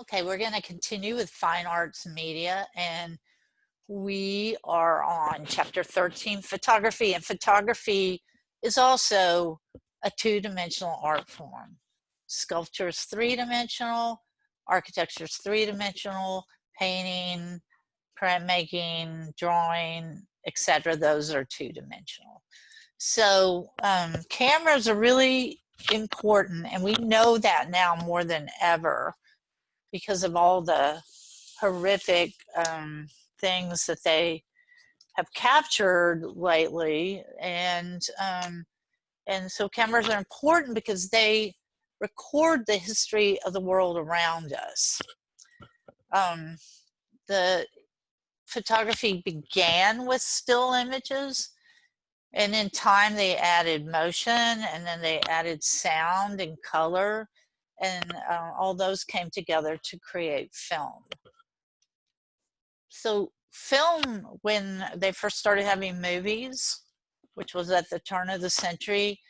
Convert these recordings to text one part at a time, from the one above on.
Okay, we're going to continue with fine arts media, and we are on chapter 13, photography. And photography is also a two-dimensional art form. Sculpture is three-dimensional, architecture is three-dimensional, painting, printmaking, drawing, etc. Those are two-dimensional. So cameras are really important, and we know that now more than ever because of all the horrific things that they have captured lately. And so cameras are important because they record the history of the world around us. The photography began with still images, and in time they added motion, and then they added sound and color, and all those came together to create film. So film, when they first started having movies, which was at the turn of the century,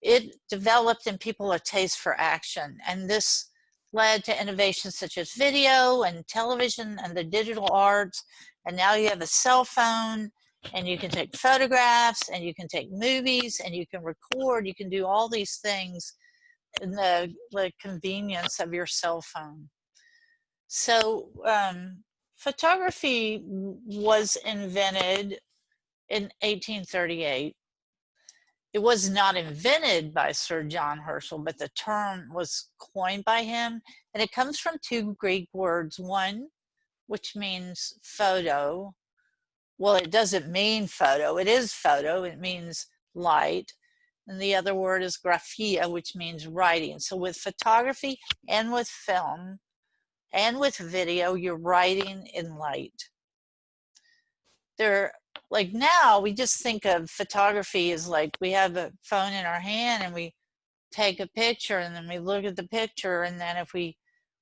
it developed in people a taste for action. And this led to innovations such as video and television and the digital arts. And now you have a cell phone, and you can take photographs, and you can take movies, and you can record. You can do all these things in the convenience of your cell phone. So photography was invented in 1838. It was not invented by Sir John Herschel, but the term was coined by him. And it comes from two Greek words, one, which means photo. Well, it doesn't mean photo. It is photo. It means light. And the other word is graphia, which means writing. So with photography and with film and with video, you're writing in light. They're like, now we just think of photography as like we have a phone in our hand and we take a picture, and then we look at the picture, and then if we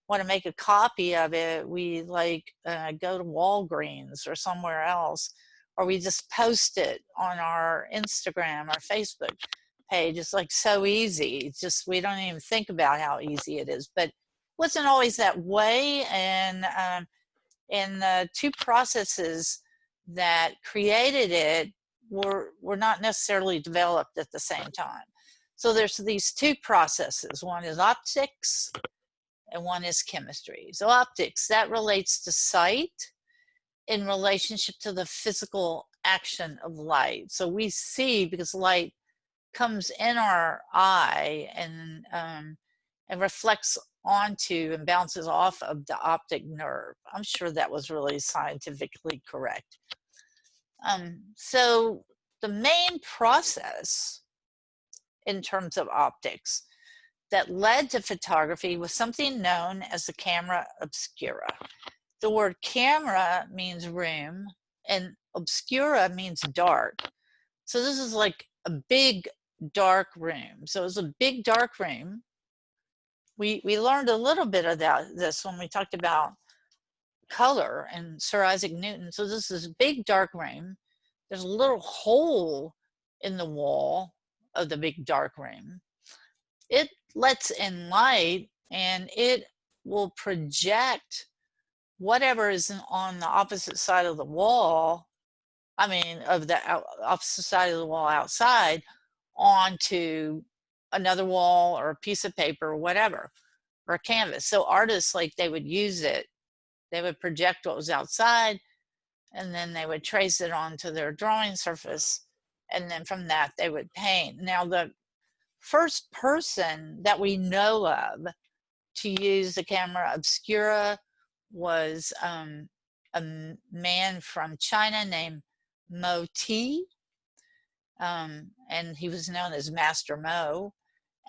want to make a copy of it, we like go to Walgreens or somewhere else, or we just post it on our Instagram or Facebook page. It's like so easy. It's just, we don't even think about how easy it is, but it wasn't always that way. And the two processes that created it were not necessarily developed at the same time. So there's these two processes. One is optics and one is chemistry. So optics, that relates to sight in relationship to the physical action of light. So we see, because light comes in our eye and reflects onto and bounces off of the optic nerve. I'm sure that was really scientifically correct. So the main process in terms of optics that led to photography was something known as the camera obscura. The word camera means room, and obscura means dark. So this is like a big dark room. So it was a big dark room. We learned a little bit of this when we talked about color and Sir Isaac Newton. So this is a big dark room. There's a little hole in the wall of the big dark room. It lets in light, and it will project whatever is on the opposite side of the wall, of the opposite side of the wall outside, onto another wall or a piece of paper or whatever, or a canvas. So artists, like, they would use it. They would project what was outside, and then they would trace it onto their drawing surface, and then from that they would paint. Now, the first person that we know of to use the camera obscura was a man from China named Mo Ti, and he was known as Master Mo.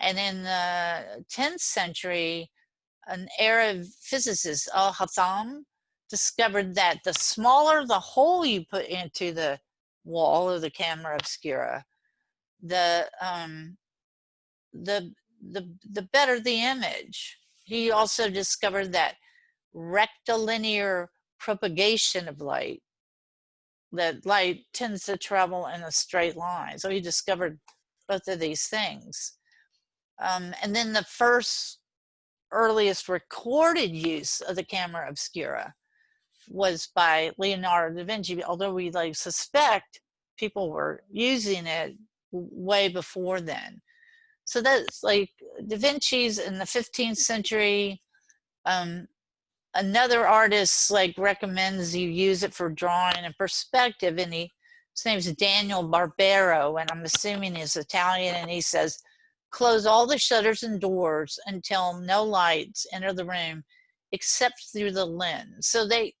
And in the 10th century, an Arab physicist, Al-Hatham, discovered that the smaller the hole you put into the wall of the camera obscura, the better the image. He also discovered that rectilinear propagation of light, that light tends to travel in a straight line. So he discovered both of these things. And then the first earliest recorded use of the camera obscura was by Leonardo da Vinci, although we like suspect people were using it way before then. So that's like Da Vinci's in the 15th century. Another artist like recommends you use it for drawing and perspective, and his name is Daniel Barbero, and I'm assuming he's Italian, and he says, close all the shutters and doors until no lights enter the room except through the lens. So the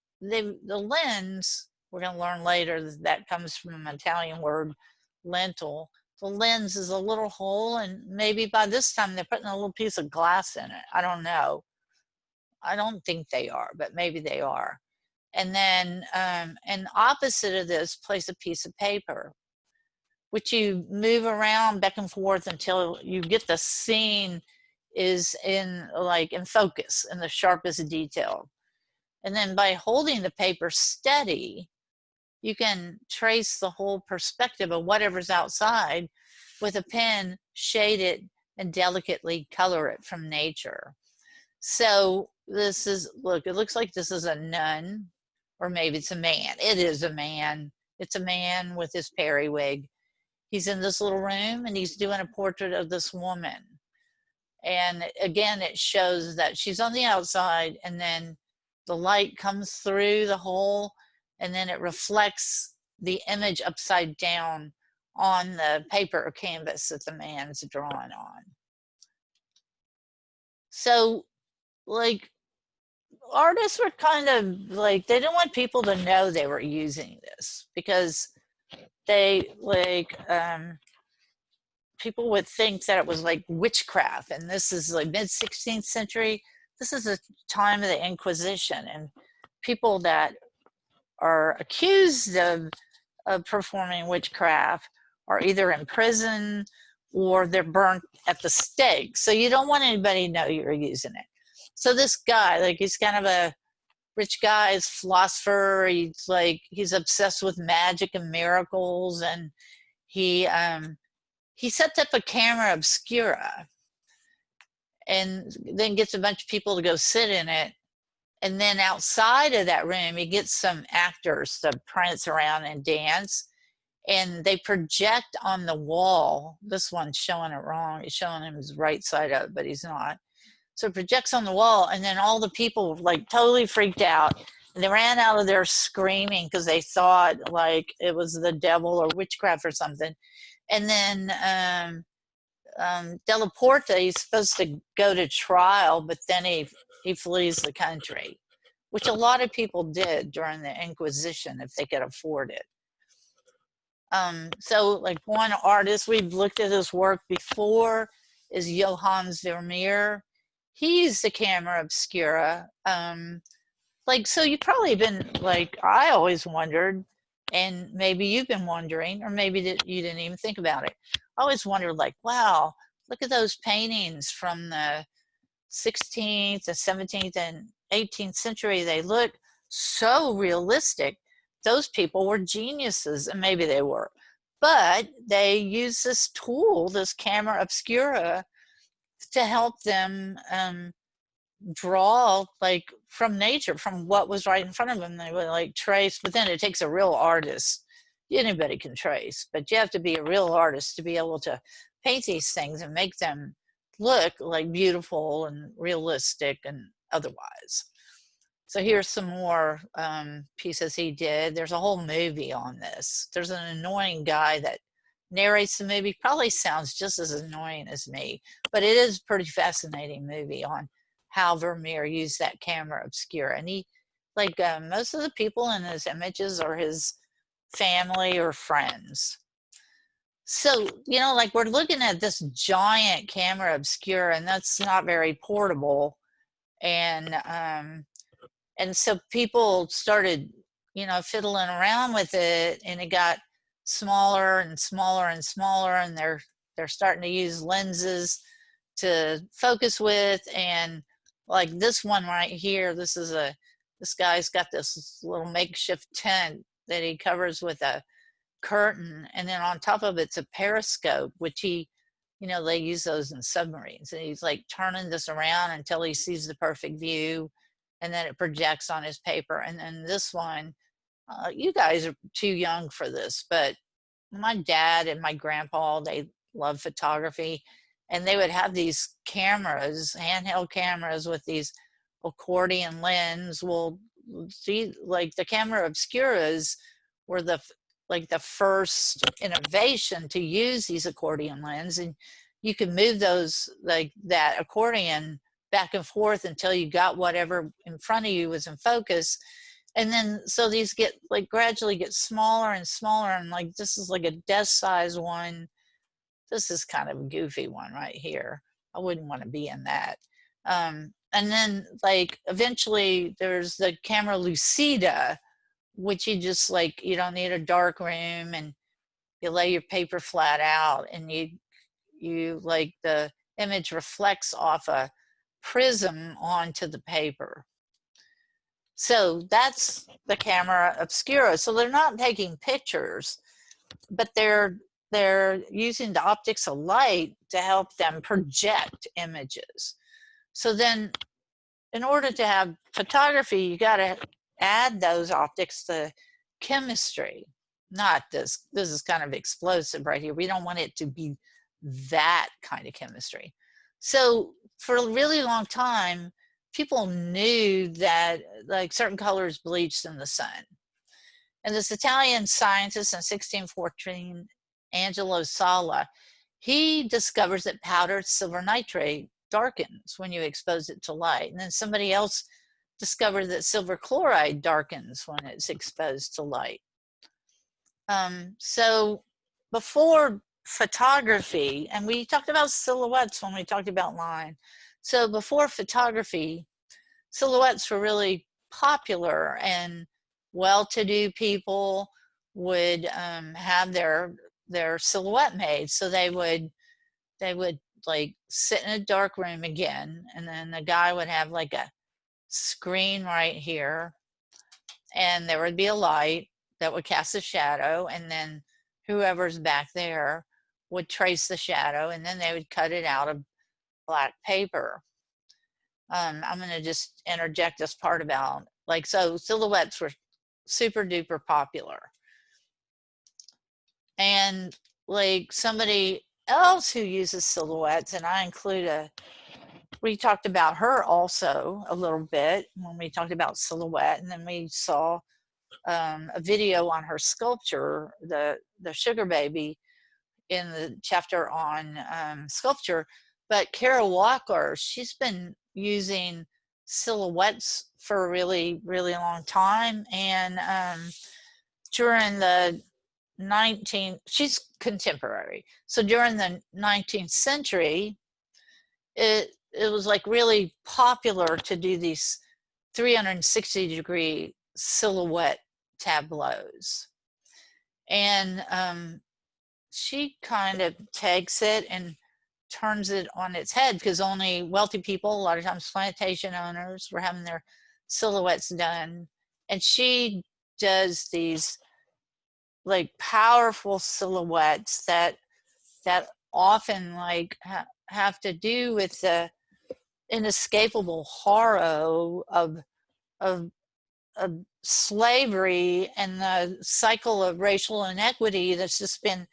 lens, we're going to learn later that comes from an Italian word, lentil. The lens is a little hole, and maybe by this time they're putting a little piece of glass in it. I don't know. I don't think they are, but maybe they are. And then, and opposite of this, place a piece of paper, which you move around back and forth until you get the scene is in focus in the sharpest detail. And then by holding the paper steady, you can trace the whole perspective of whatever's outside with a pen, shade it, and delicately color it from nature. So this is, look, it looks like this is a nun, or maybe it's a man. It is a man. It's a man with his periwig. He's in this little room and he's doing a portrait of this woman. And again, it shows that she's on the outside, and then the light comes through the hole, and then it reflects the image upside down on the paper or canvas that the man's drawing on. So, like, artists were kind of like, they didn't want people to know they were using this, because they people would think that it was like witchcraft. And this is like mid 16th century. This is the time of the Inquisition, and people that are accused of performing witchcraft are either in prison or they're burnt at the stake. So you don't want anybody to know you're using it. So this guy, like, he's kind of a rich guy, he's a philosopher. He's obsessed with magic and miracles, and he sets up a camera obscura and then gets a bunch of people to go sit in it. And then outside of that room, he gets some actors to prance around and dance. And they project on the wall. This one's showing it wrong. It's showing him his right side up, but he's not. So it projects on the wall, and then all the people like totally freaked out. And they ran out of there screaming because they thought like it was the devil or witchcraft or something. And then Della Porta, he's supposed to go to trial, but then he flees the country, which a lot of people did during the Inquisition if they could afford it. So like one artist, we've looked at his work before, is Johannes Vermeer. He used the camera obscura. So you've probably been like, I always wondered, and maybe you've been wondering, or maybe you didn't even think about it. I always wondered, like, wow, look at those paintings from the 16th, the 17th, and 18th century. They look so realistic. Those people were geniuses, and maybe they were. But they used this tool, this camera obscura, to help them draw like from nature, from what was right in front of them. They would like trace, but then it takes a real artist. Anybody can trace, but you have to be a real artist to be able to paint these things and make them look like beautiful and realistic and otherwise. So here's some more pieces he did. There's a whole movie on this. There's an annoying guy that narrates the movie, probably sounds just as annoying as me, but it is a pretty fascinating movie on how Vermeer used that camera obscura. And he, like most of the people in his images are his family or friends. So, like we're looking at this giant camera obscura, and that's not very portable. And so people started, fiddling around with it, and it got smaller and smaller and smaller, and they're starting to use lenses to focus with. And like this one right here, this guy's got this little makeshift tent that he covers with a curtain, and then on top of it's a periscope, which he you know, they use those in submarines. And he's like turning this around until he sees the perfect view, and then it projects on his paper. And then this one, you guys are too young for this, but my dad and my grandpa, they love photography, and they would have these cameras, handheld cameras with these accordion lens. Well, see, like the camera obscuras were the like the first innovation to use these accordion lens, and you can move those, like that accordion, back and forth until you got whatever in front of you was in focus. And then so these get like gradually get smaller and smaller, and like this is like a desk size one. This is kind of a goofy one right here. I wouldn't want to be in that. And then like eventually there's the camera lucida, which you just like, you don't need a dark room, and you lay your paper flat out, and you like the image reflects off a prism onto the paper. So that's the camera obscura. So they're not taking pictures, but they're using the optics of light to help them project images. So then in order to have photography, you got to add those optics to chemistry. Not this is kind of explosive right here. We don't want it to be that kind of chemistry. So for a really long time, people knew that like certain colors bleached in the sun. And this Italian scientist in 1614, Angelo Sala, he discovers that powdered silver nitrate darkens when you expose it to light. And then somebody else discovered that silver chloride darkens when it's exposed to light. So before photography, and we talked about silhouettes when we talked about line. So before photography, silhouettes were really popular, and well-to-do people would have their silhouette made. So they would like sit in a dark room again, and then the guy would have like a screen right here, and there would be a light that would cast a shadow, and then whoever's back there would trace the shadow, and then they would cut it out of black paper. I'm going to just interject this part about like, so silhouettes were super duper popular. And like somebody else who uses silhouettes, and I include we talked about her also a little bit when we talked about silhouette, and then we saw a video on her sculpture, the sugar baby, in the chapter on sculpture. But Kara Walker, she's been using silhouettes for a really, really long time. And during the she's contemporary. So during the 19th century, it was like really popular to do these 360-degree silhouette tableaus. And she kind of takes it and turns it on its head, because only wealthy people, a lot of times plantation owners, were having their silhouettes done. And she does these like powerful silhouettes that often like have to do with the inescapable horror of slavery and the cycle of racial inequity that's just been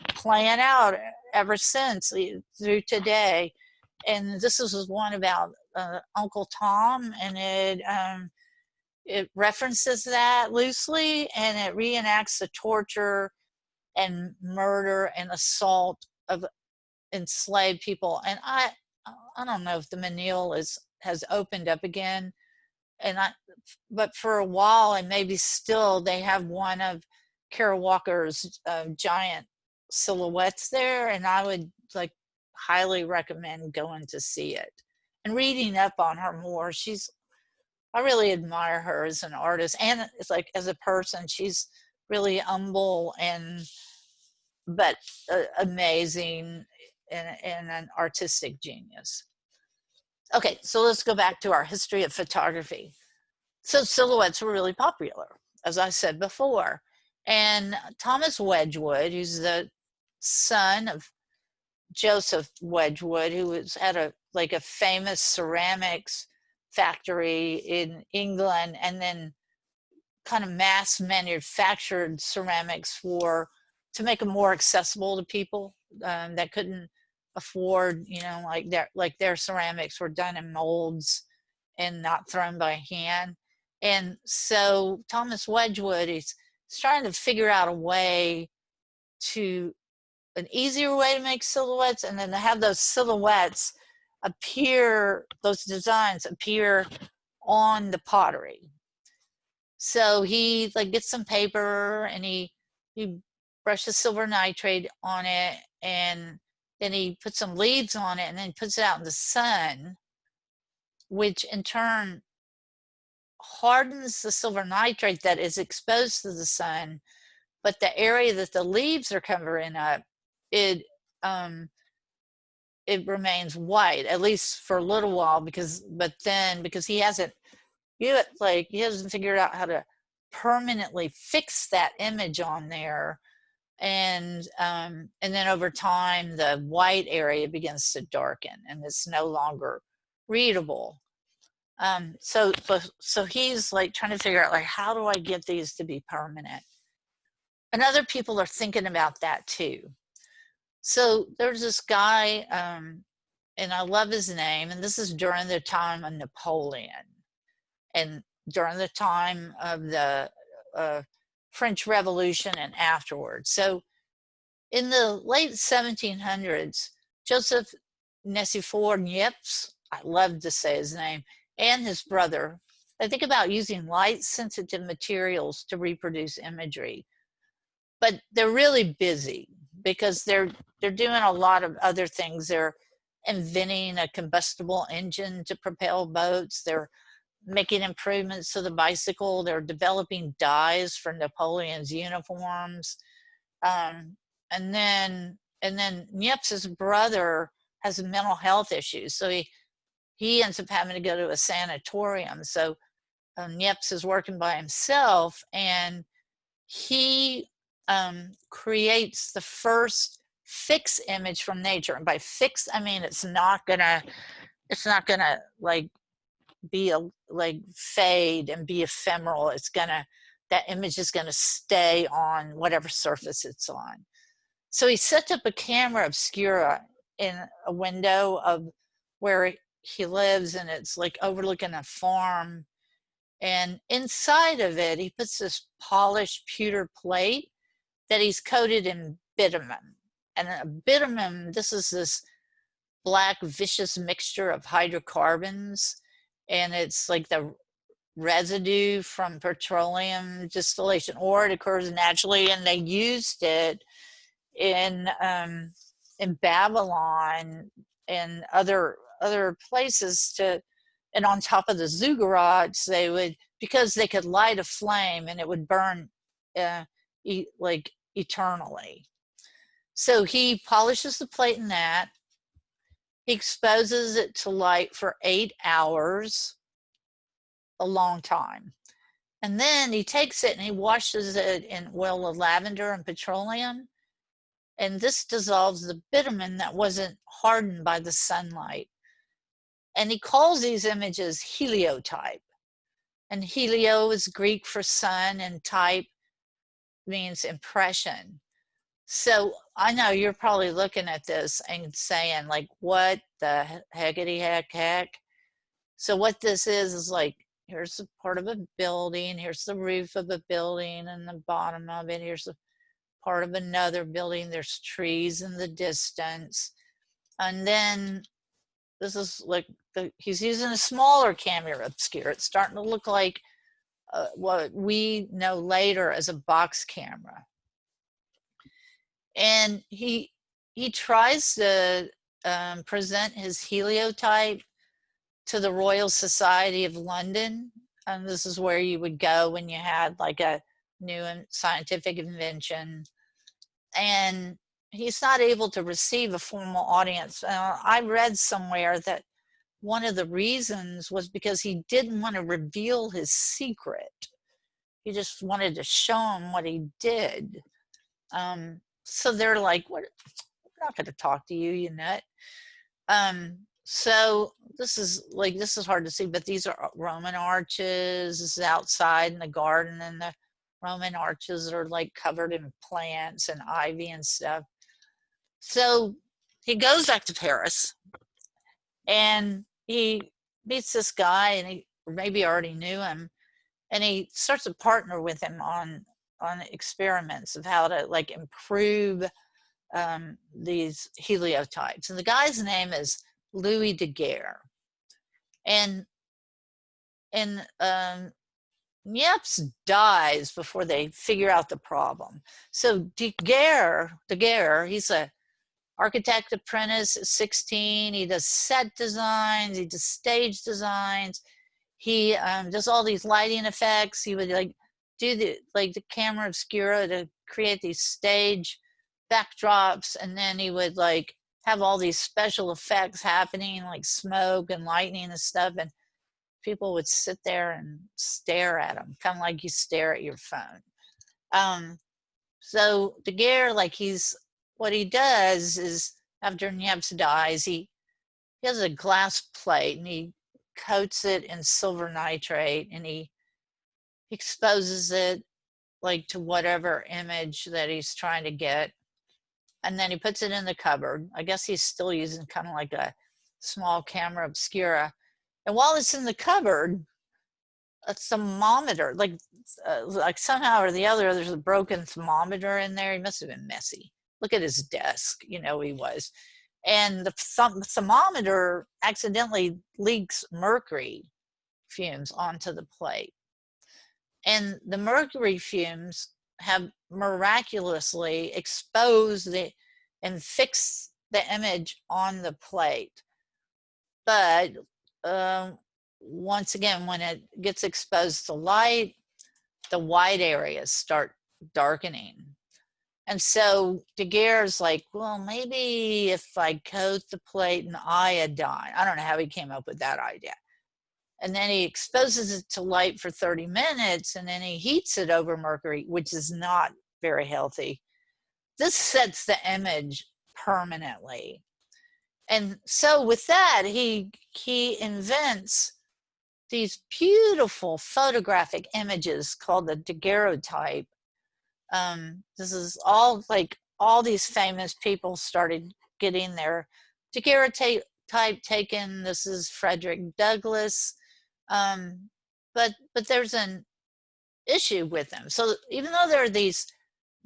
playing out ever since through today. And this is one about Uncle Tom, and it references that loosely, and it reenacts the torture and murder and assault of enslaved people. And I don't know if the Menil has opened up again, but for a while, and maybe still, they have one of Kara Walker's giant silhouettes there, and I would like highly recommend going to see it and reading up on her more. I really admire her as an artist, and it's like as a person, she's really humble but amazing, and an artistic genius. Okay, so let's go back to our history of photography. So silhouettes were really popular, as I said before. And Thomas Wedgwood, who's the son of Joseph Wedgwood, who was at a famous ceramics factory in England, and then kind of mass manufactured ceramics to make them more accessible to people that couldn't afford, like their ceramics were done in molds and not thrown by hand. And so Thomas Wedgwood is trying to figure out a way an easier way to make silhouettes, and then to have those silhouettes those designs appear on the pottery. So he gets some paper and he brushes silver nitrate on it, and then he puts some leaves on it, and then puts it out in the sun, which in turn hardens the silver nitrate that is exposed to the sun. But the area that the leaves are covering up, it remains white, at least for a little while, because he hasn't figured out how to permanently fix that image on there. And then over time, the white area begins to darken and it's no longer readable. So he's trying to figure out how do I get these to be permanent? And other people are thinking about that too. So there's this guy, and I love his name, and this is during the time of Napoleon and during the time of the French Revolution and afterwards. So in the late 1700s, Joseph Nicephore Niepce, I love to say his name, and his brother, they think about using light-sensitive materials to reproduce imagery. But they're really busy because they're doing a lot of other things. They're inventing a combustible engine to propel boats. They're making improvements to the bicycle. They're developing dyes for Napoleon's uniforms. And then Niepce's brother has mental health issues. So he ends up having to go to a sanatorium. So Niepce is working by himself, and he creates the first fixed image from nature. And by fixed, I mean it's not gonna be fade and be ephemeral. That image is gonna stay on whatever surface it's on. So he set up a camera obscura in a window of where he lives, and it's overlooking a farm. And inside of it, he puts this polished pewter plate that he's coated in bitumen. And bitumen, this is this black, vicious mixture of hydrocarbons. And it's the residue from petroleum distillation, or it occurs naturally. And they used it in Babylon and other places and on top of the ziggurats, they would, because they could light a flame and it would burn eternally. So he polishes the plate in that. He exposes it to light for 8 hours, a long time. And then he takes it and he washes it in oil of lavender and petroleum. And this dissolves the bitumen that wasn't hardened by the sunlight. And he calls these images heliotype. And helio is Greek for sun, and type means impression. So I know you're probably looking at this and saying, what the heckity heck? So what this is here's a part of a building, here's the roof of a building, and the bottom of it, here's a part of another building, there's trees in the distance. And then this is he's using a smaller camera obscura. It's starting to look like what we know later as a box camera. And he tries to present his heliotype to the Royal Society of London. And this is where you would go when you had a new scientific invention. And he's not able to receive a formal audience. I read somewhere that one of the reasons was because he didn't want to reveal his secret. He just wanted to show him what he did. So they're like, what not going to talk to you, you nut. So this is hard to see, but these are Roman arches. This is outside in the garden, and the Roman arches are like covered in plants and ivy and stuff. So he goes back to Paris, and he meets this guy, and he maybe already knew him, and he starts to partner with him on experiments of how to like improve these heliotypes. And the guy's name is Louis Daguerre. And Niepce dies before they figure out the problem. So Daguerre, he's a architect apprentice at 16. He does set designs, he does stage designs, he does all these lighting effects. He would like do the camera obscura to create these stage backdrops, and then he would like have all these special effects happening, like smoke and lightning and stuff, and people would sit there and stare at him, kind of like you stare at your phone. So Daguerre, like what he does is, after Niepce dies, he has a glass plate and he coats it in silver nitrate, and he exposes it like to whatever image that he's trying to get. And then he puts it in the cupboard. I guess he's still using kind of like a small camera obscura. And while it's in the cupboard, a thermometer, like somehow or the other, there's a broken thermometer in there. He must have been messy. Look at his desk, he was. And the thermometer accidentally leaks mercury fumes onto the plate. And the mercury fumes have miraculously exposed and fixed the image on the plate. But once again, when it gets exposed to light, the white areas start darkening. And so Daguerre's like, well, maybe if I coat the plate in iodine. I don't know how he came up with that idea. And then he exposes it to light for 30 minutes, and then he heats it over mercury, which is not very healthy. This sets the image permanently. And so with that, he invents these beautiful photographic images called the daguerreotype. This is all like all these famous people started getting their daguerreotype taken. This is Frederick Douglass. But there's an issue with them. So even though there are these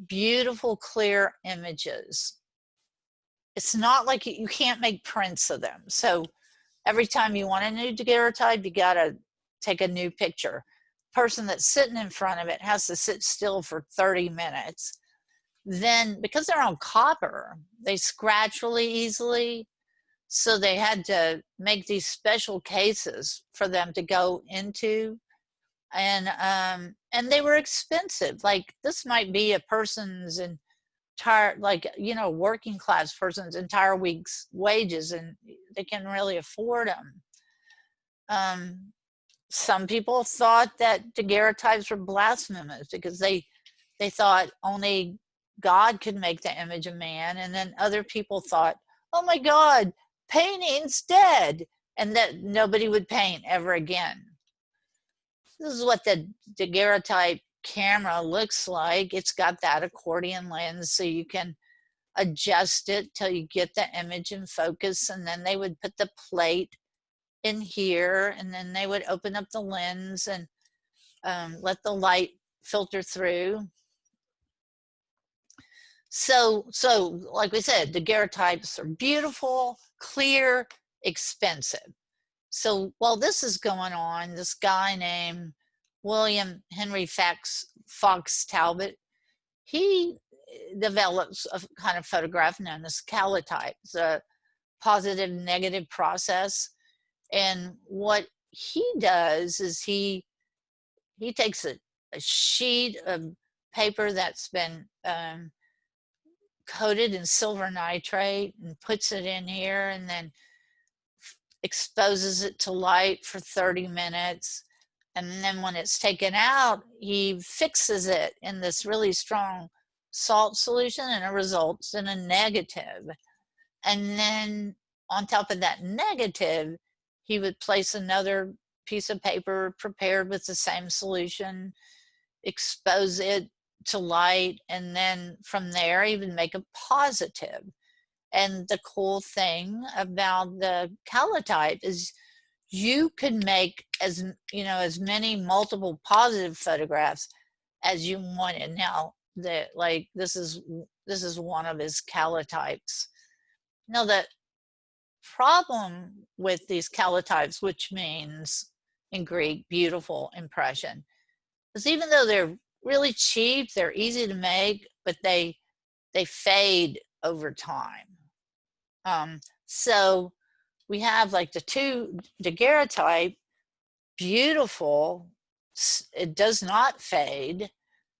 beautiful, clear images, it's not like you can't make prints of them. So every time you want a new daguerreotype, you gotta take a new picture. The person that's sitting in front of it has to sit still for 30 minutes. Then, because they're on copper, they scratch really easily. So they had to make these special cases for them to go into. And they were expensive. Like, this might be a person's entire, like, working class person's entire week's wages, and they can really afford them. Some people thought that daguerreotypes were blasphemous because they thought only God could make the image of man. And then other people thought, oh my God, painting's dead, and that nobody would paint ever again. This is what the daguerreotype camera looks like. It's got that accordion lens, so you can adjust it till you get the image in focus, and then they would put the plate in here, and then they would open up the lens and let the light filter through. So like we said, daguerreotypes are beautiful, clear, expensive. So while this is going on, this guy named William Henry Fox Talbot, he develops a kind of photograph known as calotype. It's a positive negative process. And what he does is he takes a sheet of paper that's been coated in silver nitrate and puts it in here, and then exposes it to light for 30 minutes. And then when it's taken out, he fixes it in this really strong salt solution, and it results in a negative. And then on top of that negative, he would place another piece of paper prepared with the same solution, expose it to light, and then from there he would make a positive. And the cool thing about the calotype is you can make as as many multiple positive photographs as you wanted. Now that like this is one of his calotypes. Now the problem with these calotypes, which means in Greek beautiful impression, is even though they're really cheap, they're easy to make, but they fade over time. So we have like the daguerreotype, beautiful, it does not fade,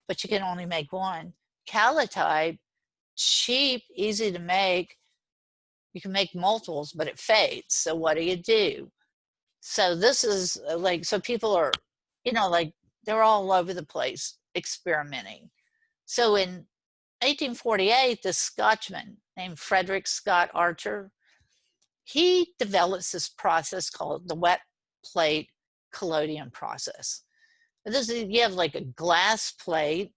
but you can only make one. Calotype, cheap, easy to make, you can make multiples, but it fades. So what do? So this is like, so people are, like they're all over the place experimenting. So in 1848, this Scotchman named Frederick Scott Archer, he develops this process called the wet plate collodion process. This is, you have like a glass plate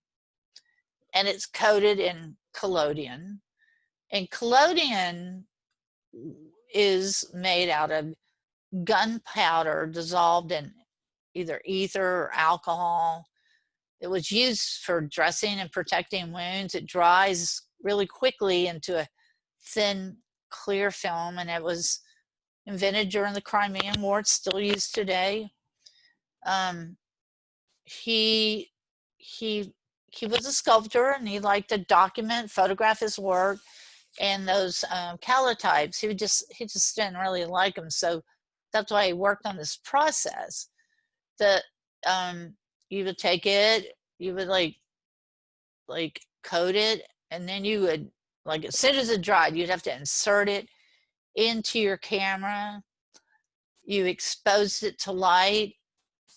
and it's coated in collodion. And collodion is made out of gunpowder dissolved in either ether or alcohol. It was used for dressing and protecting wounds. It dries really quickly into a thin, clear film, and it was invented during the Crimean War. It's still used today. He was a sculptor, and he liked to document, photograph his work. And those calotypes, he just didn't really like them, so that's why he worked on this process. The you would take it, you would like coat it, and then you would, like, as soon as it dried, you'd have to insert it into your camera. You exposed it to light,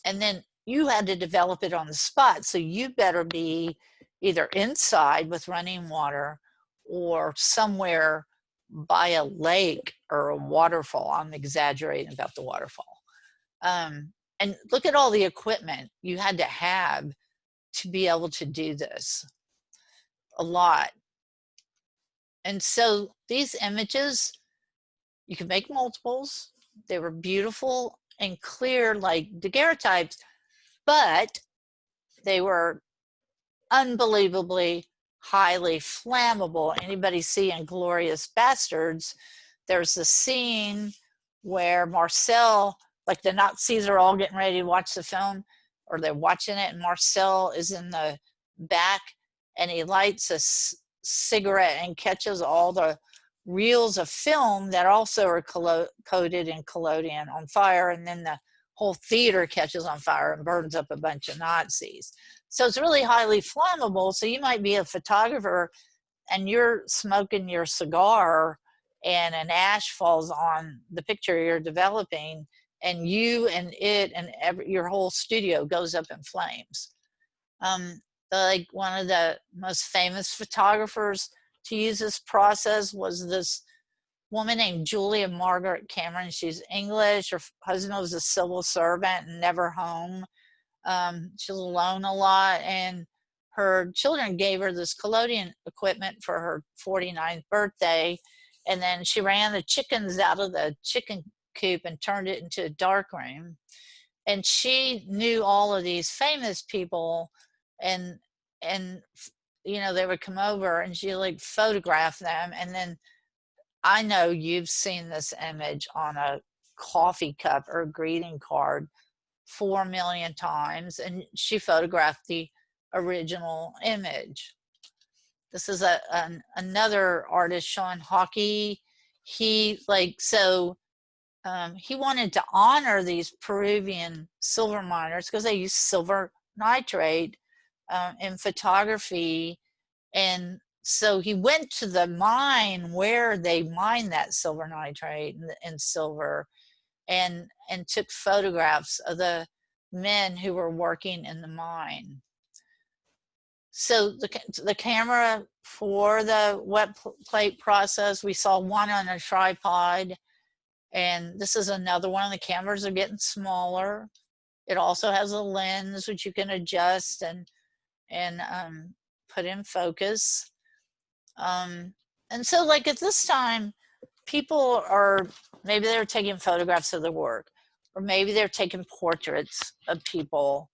and then you had to develop it on the spot. So you better be either inside with running water or somewhere by a lake or a waterfall. I'm exaggerating about the waterfall. And look at all the equipment you had to have to be able to do this. A lot. And so these images, you can make multiples. They were beautiful and clear like daguerreotypes, but they were unbelievably highly flammable. Anybody see Inglourious Basterds? There's a scene where Marcel, like the Nazis are all getting ready to watch the film, or they're watching it, and Marcel is in the back, and he lights a cigarette and catches all the reels of film that also are coated in collodion on fire, and then the whole theater catches on fire and burns up a bunch of Nazis. So it's really highly flammable. So you might be a photographer and you're smoking your cigar and an ash falls on the picture you're developing, and you and it and your whole studio goes up in flames. Like one of the most famous photographers to use this process was this woman named Julia Margaret Cameron. She's English. Her husband was a civil servant and never home. She was alone a lot, and her children gave her this collodion equipment for her 49th birthday, and then she ran the chickens out of the chicken coop and turned it into a dark room. And she knew all of these famous people, and they would come over and she like photograph them. And then I know you've seen this image on a coffee cup or a greeting card 4 million times, and she photographed the original image. This is another artist, Sean Hawkey. He he wanted to honor these Peruvian silver miners because they use silver nitrate in photography. And so he went to the mine where they mine that silver nitrate and silver, and took photographs of the men who were working in the mine. So the camera for the wet plate process, we saw one on a tripod, and this is another one. The cameras are getting smaller. It also has a lens which you can adjust and put in focus. And so like at this time, people are, maybe they're taking photographs of their work, or maybe they're taking portraits of people.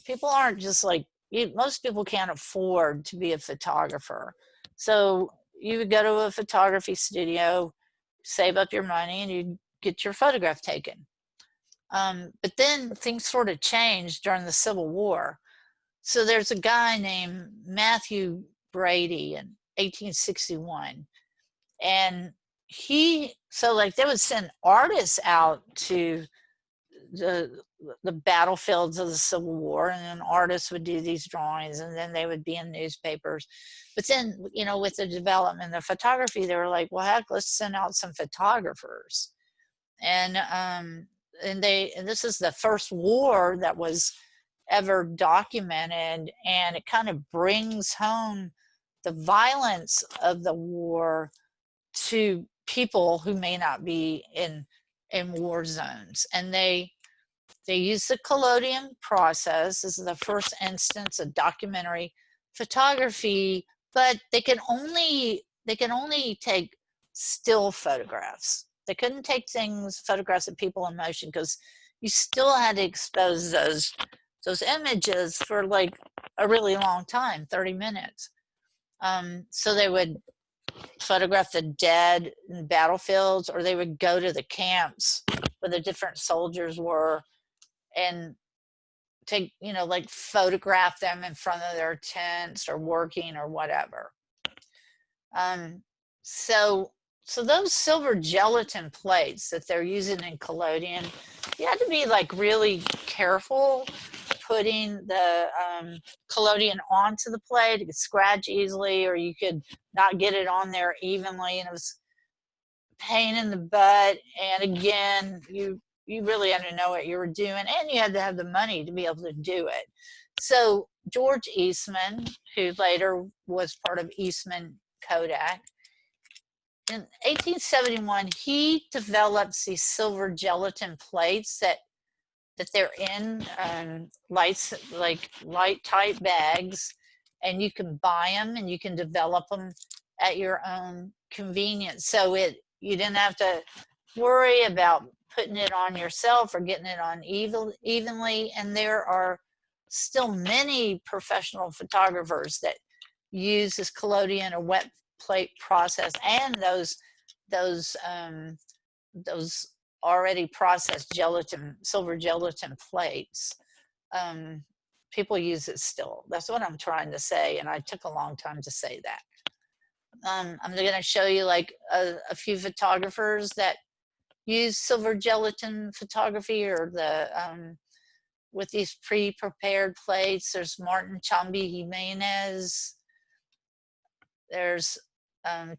People aren't just like, most people can't afford to be a photographer. So you would go to a photography studio, save up your money, and you get your photograph taken. But then things sort of changed during the Civil War. So there's a guy named Matthew Brady in 1861, and so like they would send artists out to the battlefields of the Civil War, and then artists would do these drawings, and then they would be in newspapers. But then, you know, with the development of photography, they were like, well, heck, let's send out some photographers. And this is the first war that was ever documented, and it kind of brings home the violence of the war to people who may not be in war zones. And they use the collodion process. This is the first instance of documentary photography, but they can only take still photographs. They couldn't take photographs of people in motion, because you still had to expose those images for like a really long time, 30 minutes. So they would photograph the dead in battlefields, or they would go to the camps where the different soldiers were and take, you know, like photograph them in front of their tents or working or whatever. So those silver gelatin plates that they're using in collodion, you had to be like really careful putting the collodion onto the plate. It could scratch easily, or you could not get it on there evenly, and it was a pain in the butt. And again, you really had to know what you were doing, and you had to have the money to be able to do it. So George Eastman, who later was part of Eastman Kodak, in 1871, he develops these silver gelatin plates that they're in light type bags, and you can buy them and you can develop them at your own convenience. So you didn't have to worry about putting it on yourself or getting it on evenly. And there are still many professional photographers that use this collodion or wet plate process, and those already processed silver gelatin plates. People use it still. That's what I'm trying to say, and I took a long time to say that. I'm going to show you like a few photographers that use silver gelatin photography, or with these pre-prepared plates. There's Martin Chambi Jimenez. There's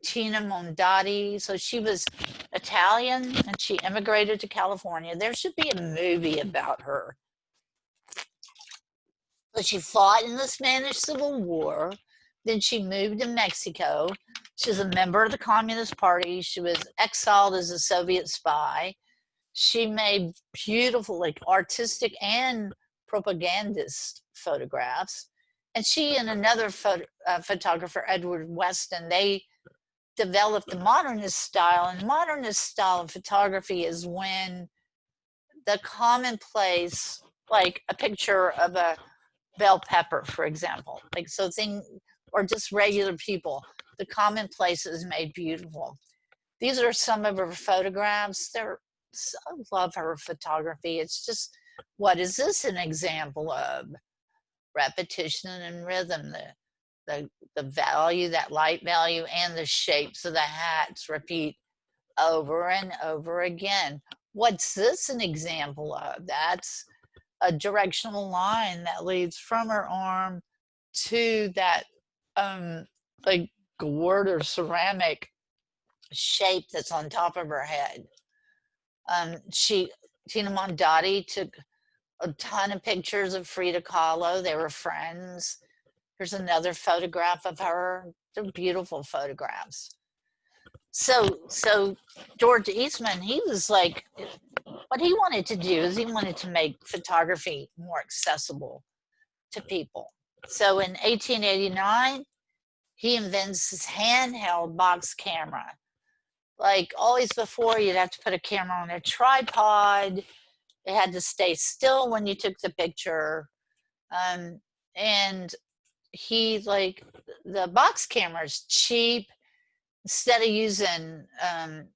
Tina Mondati. So she was Italian and she immigrated to California. There should be a movie about her. But she fought in the Spanish Civil War. Then she moved to Mexico. She was a member of the Communist Party. She was exiled as a Soviet spy. She made beautiful, like artistic and propagandist photographs. And she and another photographer, Edward Weston, they developed the modernist style. And modernist style of photography is when the commonplace, like a picture of a bell pepper, for example, like or just regular people, the commonplace is made beautiful. These are some of her photographs. I love her photography. It's just, what is this an example of? Repetition and rhythm, the value, that light value, and the shapes of the hats repeat over and over again. What's this an example of? That's a directional line that leads from her arm to that like gourd or ceramic shape that's on top of her head. Tina Mondati took a ton of pictures of Frida Kahlo. They were friends. Here's another photograph of her. They're beautiful photographs. So George Eastman, he was like, what he wanted to do is he wanted to make photography more accessible to people. So in 1889, he invents his handheld box camera. Like always before, you'd have to put a camera on a tripod. It had to stay still when you took the picture. And he, like, the box camera is cheap. Instead of using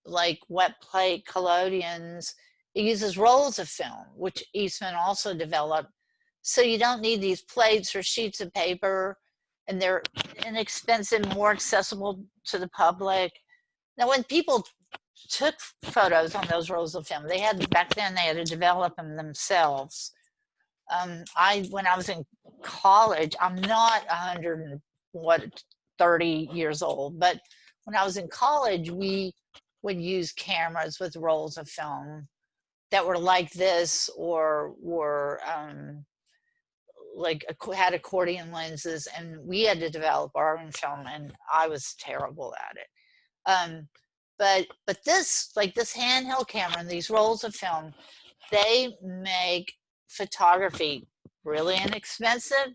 like wet plate collodions, it uses rolls of film, which Eastman also developed. So you don't need these plates or sheets of paper, and they're inexpensive, more accessible to the public. Now, when people took photos on those rolls of film, back then they had to develop them themselves. When I was in college, I'm not 30 years old, but when I was in college, we would use cameras with rolls of film that were like this, or were like had accordion lenses, and we had to develop our own film, and I was terrible at it. But this, like this handheld camera and these rolls of film, they make photography really inexpensive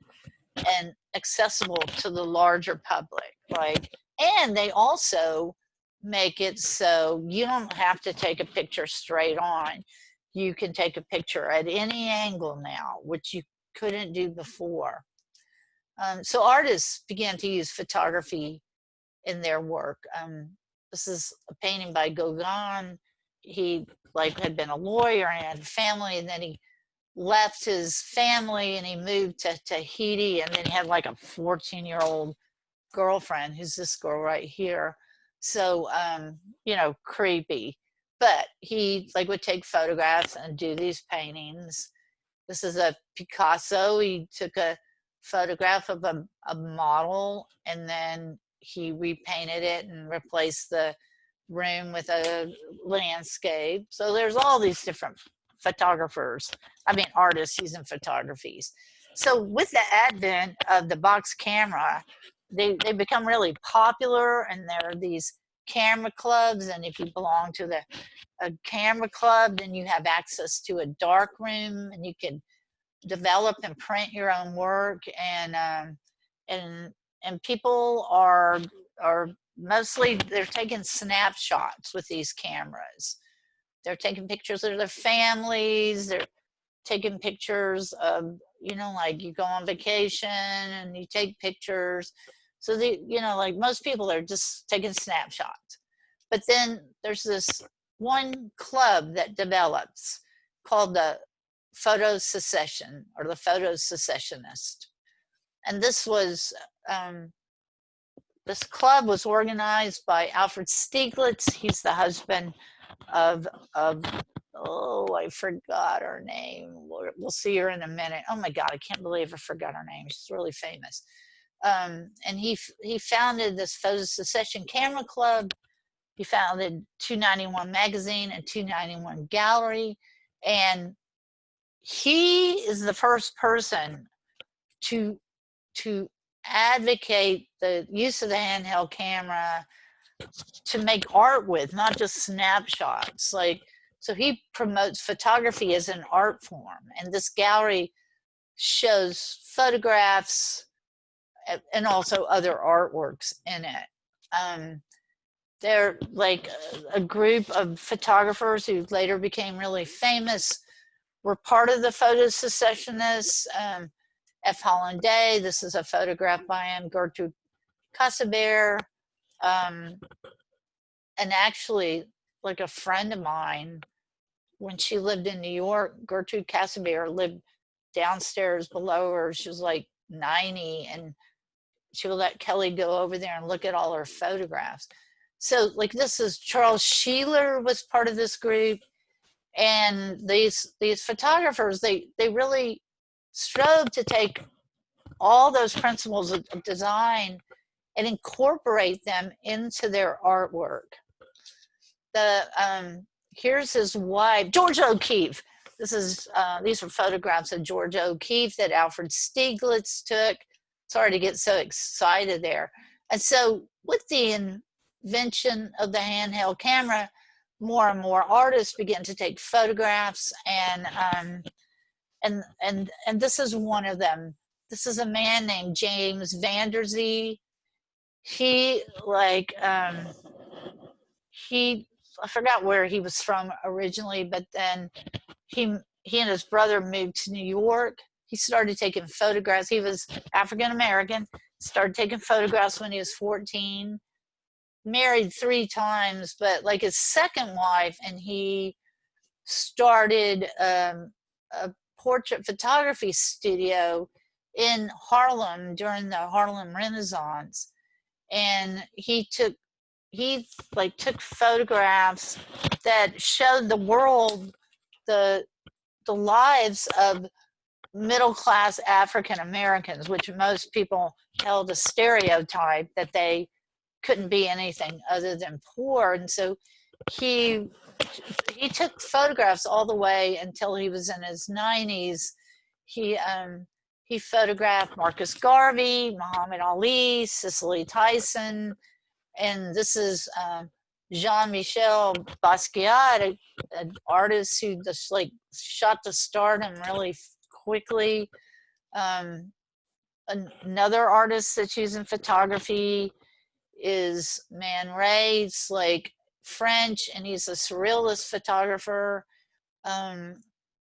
and accessible to the larger public. Like, and they also make it so you don't have to take a picture straight on. You can take a picture at any angle now, which you couldn't do before. So artists began to use photography in their work. This is a painting by Gauguin. He had been a lawyer and had a family, and then he left his family and he moved to Tahiti, and then he had like a 14-year-old girlfriend, who's this girl right here. So creepy, but he would take photographs and do these paintings. This is a Picasso. He took a photograph of a model, and then he repainted it and replaced the room with a landscape. So there's all these different artists using photographies. So with the advent of the box camera, they become really popular, and there are these camera clubs, and if you belong to a camera club, then you have access to a dark room, and you can develop and print your own work, and people are mostly, they're taking snapshots with these cameras. They're taking pictures of their families. They're taking pictures of, like you go on vacation and you take pictures. So most people are just taking snapshots. But then there's this one club that develops called the Photo Secession, or the Photo Secessionist. And this club was organized by Alfred Stieglitz. He's the husband of I forgot her name. We'll see her in a minute. Oh my God, I can't believe I forgot her name. She's really famous. And he founded this Photo Secession Camera Club. He founded 291 Magazine and 291 Gallery. And he is the first person to advocate the use of the handheld camera to make art with, not just snapshots. So he promotes photography as an art form, and this gallery shows photographs and also other artworks in it. They're like a group of photographers who later became really famous, were part of the Photo Secessionists. F. Holland Day, this is a photograph by him. Gertrude Casimir, and actually, like a friend of mine, when she lived in New York, Gertrude Casimir lived downstairs below her. She was like 90, and she would let Kelly go over there and look at all her photographs. So this is Charles Sheeler was part of this group, and these photographers, they really strove to take all those principles of design and incorporate them into their artwork. Here's his wife, Georgia O'Keeffe. These are photographs of Georgia O'Keeffe that Alfred Stieglitz took. Sorry to get so excited there. And so with the invention of the handheld camera, more and more artists began to take photographs, and this is one of them. This is a man named James Van Der Zee. He I forgot where he was from originally, but then he and his brother moved to New York. He started taking photographs. He was African American, started taking photographs when he was 14, married 3 times, but like his second wife, and he started a portrait photography studio in Harlem during the Harlem Renaissance. And he took photographs that showed the world the lives of middle-class African Americans, which most people held a stereotype that they couldn't be anything other than poor. And so he took photographs all the way until he was in his 90s. He photographed Marcus Garvey, Muhammad Ali, Cicely Tyson, and this is Jean-Michel Basquiat, an artist who just like shot to stardom really quickly. Another artist that's using photography is Man Ray. It's like French, and he's a surrealist photographer. The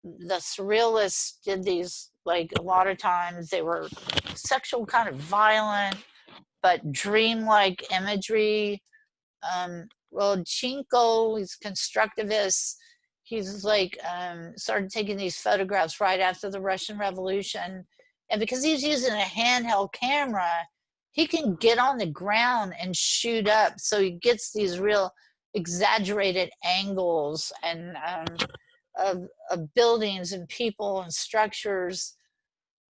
surrealists did these, like, a lot of times they were sexual, kind of violent, but dreamlike imagery. Rodchenko, he's constructivist. He's like started taking these photographs right after the Russian Revolution. And because he's using a handheld camera, he can get on the ground and shoot up. So he gets these real exaggerated angles and of buildings and people and structures.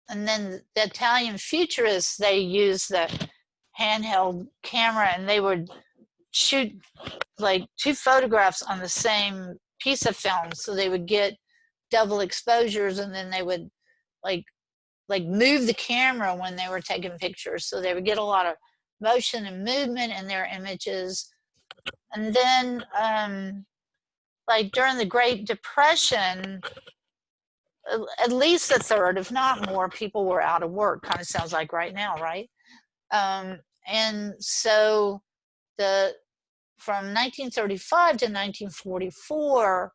And then the Italian futurists, they use the handheld camera, and they would shoot like 2 photographs on the same piece of film. So they would get double exposures, and then they would like move the camera when they were taking pictures. So they would get a lot of motion and movement in their images. And then like during the Great Depression, at least a third, if not more, people were out of work. Kind of sounds like right now, right? And so from 1935 to 1944,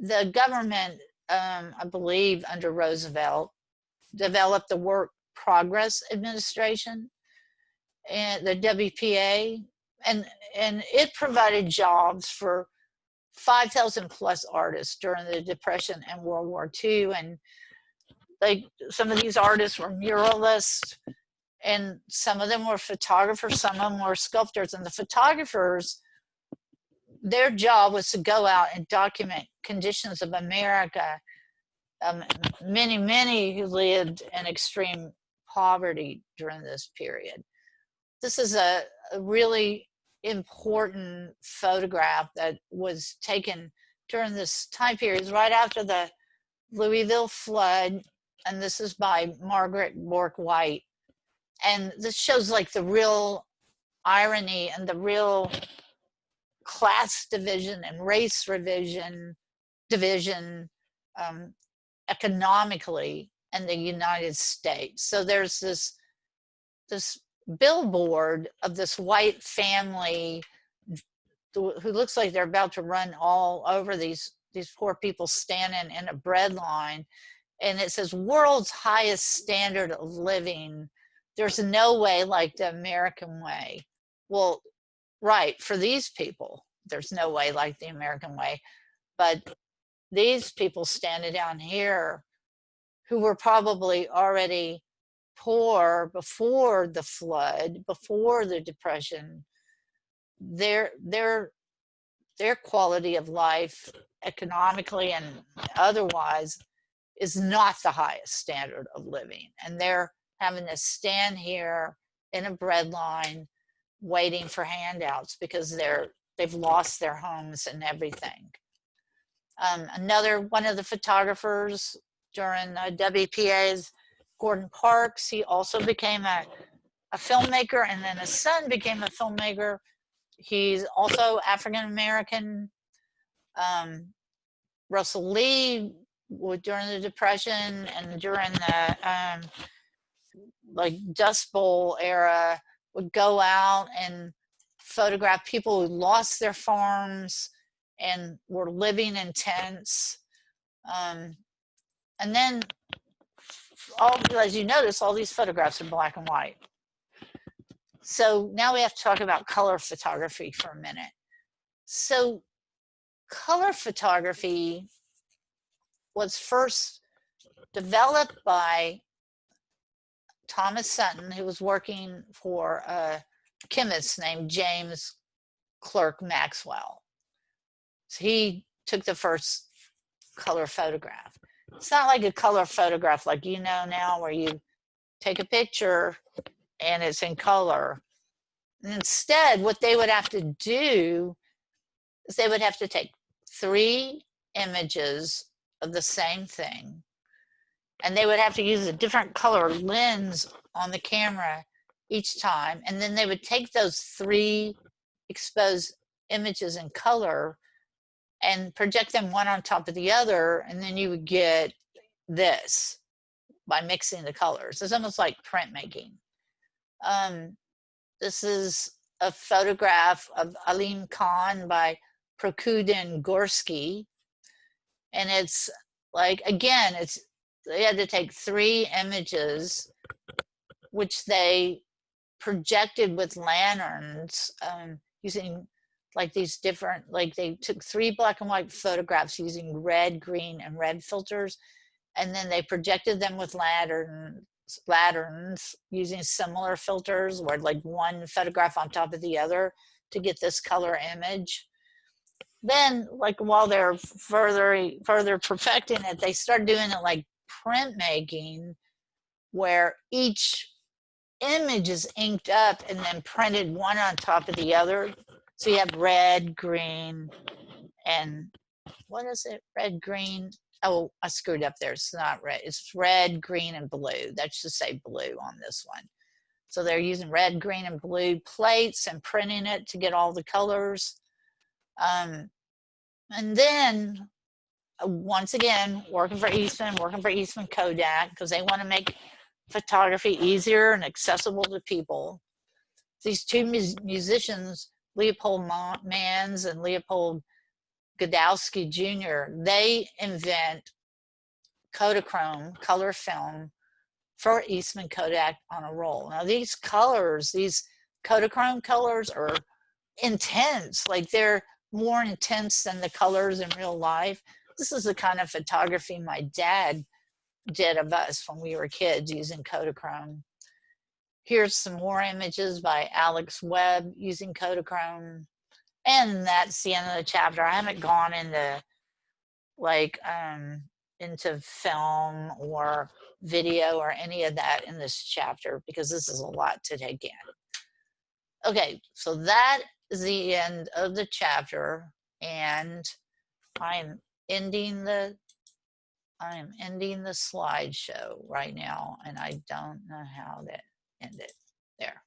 the government, I believe under Roosevelt, developed the Work Progress Administration, and the WPA, and it provided jobs for 5,000 plus artists during the Depression and World War II. And like some of these artists were muralists, and some of them were photographers, some of them were sculptors. And the photographers, their job was to go out and document conditions of America. Many who lived in extreme poverty during this period. This is a really important photograph that was taken during this time period, right after the Louisville flood. And this is by Margaret Bourke-White. And this shows like the real irony and the real class division and race division economically in the United States. So there's this billboard of this white family who looks like they're about to run all over these poor people standing in a bread line. And it says, "World's highest standard of living. There's no way like the American way." Well, right, for these people, there's no way like the American way. But these people standing down here who were probably already poor before the flood, before the Depression, their quality of life economically and otherwise is not the highest standard of living. And they're having to stand here in a bread line waiting for handouts because they've lost their homes and everything. Another one of the photographers during WPA's Gordon Parks, he also became a filmmaker, and then his son became a filmmaker. He's also African American. Russell Lee, during the Depression and during the like Dust Bowl era, would go out and photograph people who lost their farms and were living in tents. And then, as you notice, all these photographs are black and white. So now we have to talk about color photography for a minute. So color photography was first developed by Thomas Sutton, who was working for a chemist named James Clerk Maxwell. So he took the first color photograph. It's not like a color photograph like you know now, where you take a picture and it's in color. And instead, what they would have to do is they would have to take 3 images of the same thing, and they would have to use a different color lens on the camera each time. And then they would take those 3 exposed images in color and project them one on top of the other. And then you would get this by mixing the colors. It's almost like printmaking. This is a photograph of Alim Khan by Prokudin Gorsky. And it's like, again, they had to take 3 images, which they projected with lanterns, using like these different, like they took 3 black and white photographs using red, green, and red filters. And then they projected them with lanterns using similar filters, where like one photograph on top of the other to get this color image. Then, like, while they're further perfecting it, they started doing it like printmaking, where each image is inked up and then printed one on top of the other. So you have red, green, and what is it? Red, green. Oh, I screwed up there. It's not red. It's red, green, and blue. That should say blue on this one. So they're using red, green, and blue plates and printing it to get all the colors. And then, once again, working for Eastman Kodak, because they want to make photography easier and accessible to people. These 2 musicians, Leopold Manns and Leopold Godowsky Jr., they invent Kodachrome, color film, for Eastman Kodak on a roll. Now these colors, these Kodachrome colors, are intense. Like, they're more intense than the colors in real life. This is the kind of photography my dad did of us when we were kids using Kodachrome. Here's some more images by Alex Webb using Kodachrome. And that's the end of the chapter. I haven't gone into like into film or video or any of that in this chapter, because this is a lot to take in. Okay, so that is the end of the chapter, and I'm ending the slideshow right now, and I don't know how to end it. There.